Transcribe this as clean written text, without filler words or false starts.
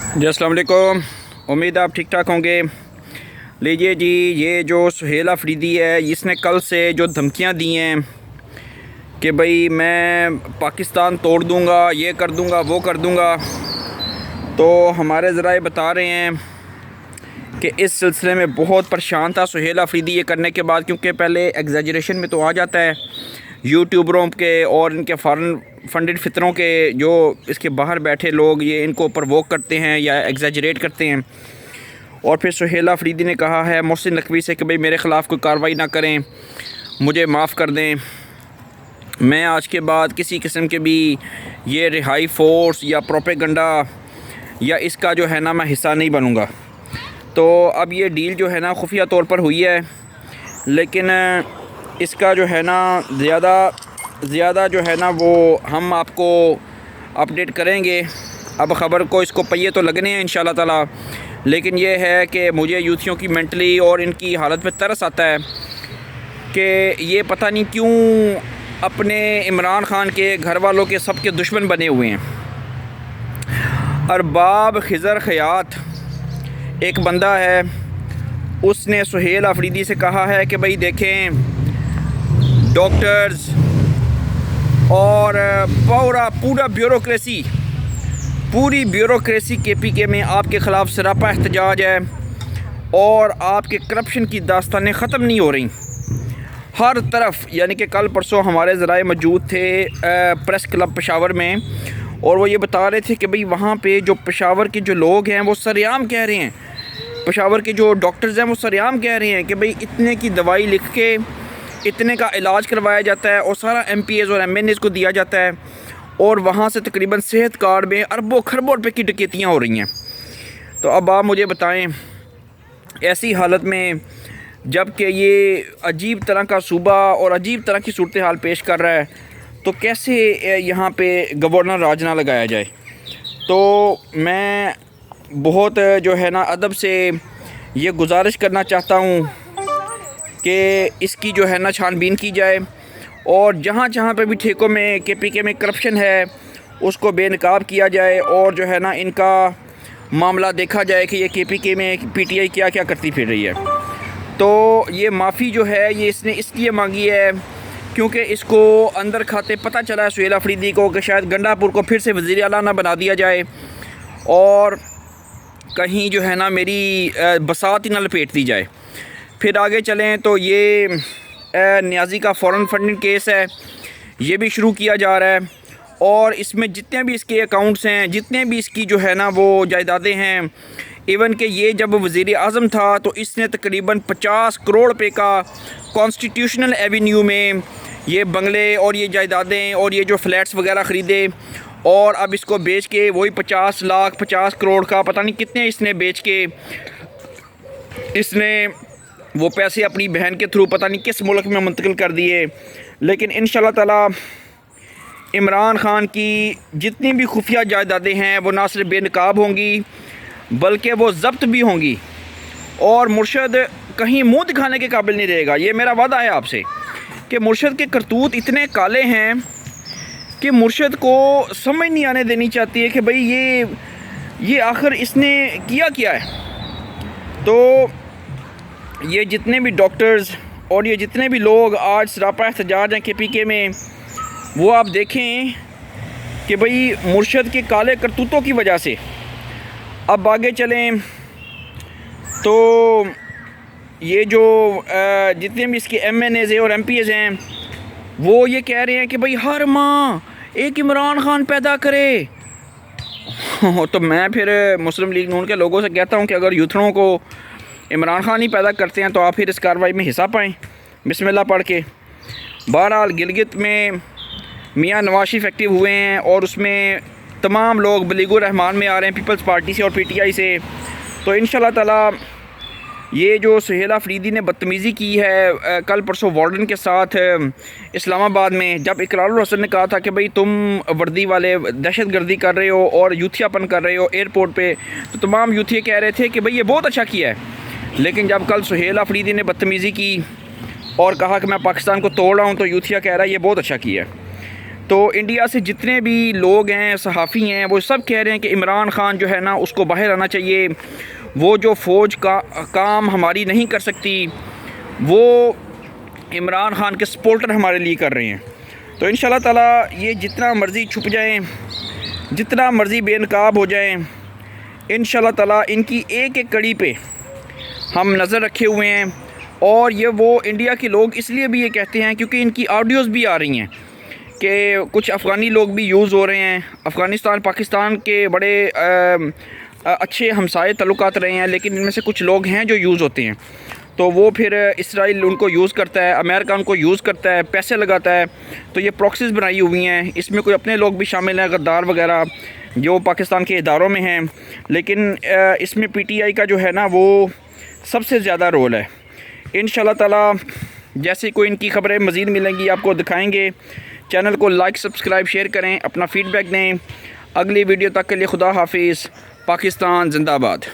जी अस्सलाम वालेकुम। उम्मीद आप ठीक ठाक होंगे। लीजिए जी, ये जो सुहेल अफरीदी है, इसने कल से जो धमकियां दी हैं कि भाई मैं पाकिस्तान तोड़ दूंगा, ये कर दूंगा, वो कर दूंगा, तो हमारे ज़राए बता रहे हैं कि इस सिलसिले में बहुत परेशान था सुहेल अफरीदी ये करने के बाद, क्योंकि पहले एग्जैजरेशन में तो आ जाता है यूट्यूबरों के और इनके फॉरेन फंडेड फितरों के, जो इसके बाहर बैठे लोग ये इनको प्रवोक करते हैं या एग्जैजरेट करते हैं। और फिर सुहेल अफरीदी ने कहा है मोहसिन नकवी से कि भाई मेरे ख़िलाफ़ कोई कार्रवाई ना करें, मुझे माफ़ कर दें, मैं आज के बाद किसी किस्म के भी ये रिहाई फोर्स या प्रोपेगंडा या इसका जो है ना मैं हिस्सा नहीं बनूँगा। तो अब ये डील जो है ना खुफिया तौर पर हुई है, लेकिन इसका जो है ना ज़्यादा जो है ना वो हम आपको अपडेट करेंगे। अब ख़बर को इसको पहिए तो लगने हैं इंशाल्लाह ताला, लेकिन ये है कि मुझे यूथियों की मेंटली और इनकी हालत पे तरस आता है कि ये पता नहीं क्यों अपने इमरान ख़ान के घर वालों के सबके दुश्मन बने हुए हैं। अरबाब खिज़र ख़यात एक बंदा है, उसने सुहेल अफरीदी से कहा है कि भाई देखें, डॉक्टर्स और पूरी ब्यूरोक्रेसी KPK में आपके ख़िलाफ़ सरापा एहतजाज है और आपके करप्शन की दास्तानें ख़त्म नहीं हो रही हर तरफ। यानी कि कल परसों हमारे ज़राए मौजूद थे प्रेस क्लब पेशावर में, और वो ये बता रहे थे कि भाई वहाँ पे जो पेशावर के जो लोग हैं वो सरेआम कह रहे हैं, पेशावर के जो डॉक्टर्स हैं वो सरेआम कह रहे हैं कि भाई इतने की दवाई लिख के इतने का इलाज करवाया जाता है और सारा MPs और MNAs को दिया जाता है, और वहाँ से तकरीबन सेहत कार्ड में अरबों खरबों रुपए की डकैतियाँ हो रही हैं। तो अब आप मुझे बताएं, ऐसी हालत में जबकि ये अजीब तरह का सूबा और अजीब तरह की सूरत हाल पेश कर रहा है, तो कैसे यहाँ पे गवर्नर राज ना लगाया जाए। तो मैं बहुत जो है ना अदब से ये गुजारिश करना चाहता हूँ कि इसकी जो है ना छानबीन की जाए, और जहाँ जहाँ पे भी ठेकों में KPK में करप्शन है उसको बेनकाब किया जाए, और जो है ना इनका मामला देखा जाए कि ये KPK में PTI क्या क्या करती फिर रही है। तो ये माफ़ी जो है ये इसने इसलिए मांगी है क्योंकि इसको अंदर खाते पता चला है सुहेल अफरीदी को कि शायद गंडापुर को फिर से वज़ीर आला ना बना दिया जाए और कहीं जो है ना मेरी बसात ही ना लपेट दी जाए। फिर आगे चलें तो ये न्याजी का फॉरेन फंडिंग केस है, ये भी शुरू किया जा रहा है, और इसमें जितने भी इसके अकाउंट्स हैं, जितने भी इसकी जो है ना वो जायदादें हैं, इवन कि ये जब वज़ीर आज़म था तो इसने तकरीबन 50 करोड़ रुपए का कॉन्स्टिट्यूशनल एवेन्यू में ये बंगले और ये जायदादें और ये जो फ्लैट्स वगैरह ख़रीदे, और अब इसको बेच के वही 50 लाख 50 करोड़ का पता नहीं कितने इसने बेच के इसने वो पैसे अपनी बहन के थ्रू पता नहीं किस मुल्क में मुंतकिल कर दिए। लेकिन इंशाल्लाह ताला इमरान ख़ान की जितनी भी खुफिया जायदादें हैं वो ना सिर्फ बेनकाब होंगी बल्कि वो ज़ब्त भी होंगी, और मुर्शद कहीं मुंह दिखाने के काबिल नहीं रहेगा। ये मेरा वादा है आपसे कि मुर्शद के करतूत इतने काले हैं कि मुर्शद को समझ नहीं आने देनी चाहती है कि भाई ये आखिर इसने किया क्या है। तो ये जितने भी डॉक्टर्स और ये जितने भी लोग आज सरापा एहतजाज हैं KPK में, वो आप देखें कि भाई मुर्शद के काले करतूतों की वजह से। अब आगे चलें तो ये जो जितने भी इसके MNAs और MPs हैं वो ये कह रहे हैं कि भाई हर माह एक इमरान ख़ान पैदा करे। तो मैं फिर मुस्लिम लीग नून के लोगों से कहता हूँ कि अगर यूथड़ों को इमरान ख़ान ही पैदा करते हैं तो आप फिर इस कार्रवाई में हिस्सा पाएँ बिस्मिल्लाह पढ़ के। बहरहाल गिलगित में मियाँ नवाज शरीफ एक्टिव हुए हैं और उसमें तमाम लोग बलीगुर रहमान में आ रहे हैं पीपल्स पार्टी से और PTI से। तो इंशाल्लाह ताला ये जो सुहेल अफरीदी ने बदतमीज़ी की है कल परसों वार्डन के साथ इस्लामाबाद में, जब इकरारुल हसन ने कहा था कि भाई तुम वर्दी वाले दहशत गर्दी कर रहे हो और यूथियापन कर रहे हो एयरपोर्ट पे, तो तमाम यूथिया कह रहे थे कि भाई ये बहुत अच्छा किया है। लेकिन जब कल सुहेल अफरीदी ने बदतमीज़ी की और कहा कि मैं पाकिस्तान को तोड़ रहा हूँ, तो यूथिया कह रहा है ये बहुत अच्छा किया है। तो इंडिया से जितने भी लोग हैं, सहाफ़ी हैं, वो सब कह रहे हैं कि इमरान ख़ान जो है ना उसको बाहर आना चाहिए। वो जो फ़ौज का काम हमारी नहीं कर सकती, वो इमरान ख़ान के सपोर्टर हमारे लिए कर रहे हैं। तो इंशाल्लाह ताला ये जितना मर्ज़ी छुप जाएं, जितना मर्ज़ी बेनकाब हो जाएं, इंशाल्लाह ताला इनकी एक एक कड़ी पे हम नज़र रखे हुए हैं। और ये वो इंडिया के लोग इसलिए भी ये कहते हैं क्योंकि इनकी ऑडियोज़ भी आ रही हैं कि कुछ अफ़गानी लोग भी यूज़ हो रहे हैं। अफ़गानिस्तान पाकिस्तान के बड़े अच्छे हमसाये तल्लुकात रहे हैं, लेकिन इनमें से कुछ लोग हैं जो यूज़ होते हैं। तो वो फिर इसराइल उनको यूज़ करता है, अमेरिका उनको यूज़ करता है, पैसे लगाता है। तो ये प्रॉक्सीज़ बनाई हुई हैं, इसमें कोई अपने लोग भी शामिल हैं, गद्दार वगैरह जो पाकिस्तान के इदारों में हैं। लेकिन इसमें PTI का जो है ना वो सबसे ज़्यादा रोल है। इंशाल्लाह ताला जैसे कोई इनकी खबरें मज़ीद मिलेंगी आपको दिखाएंगे। चैनल को लाइक, सब्सक्राइब, शेयर करें, अपना फ़ीडबैक दें। अगली वीडियो तक के लिए खुदा हाफिज़। पाकिस्तान जिंदाबाद।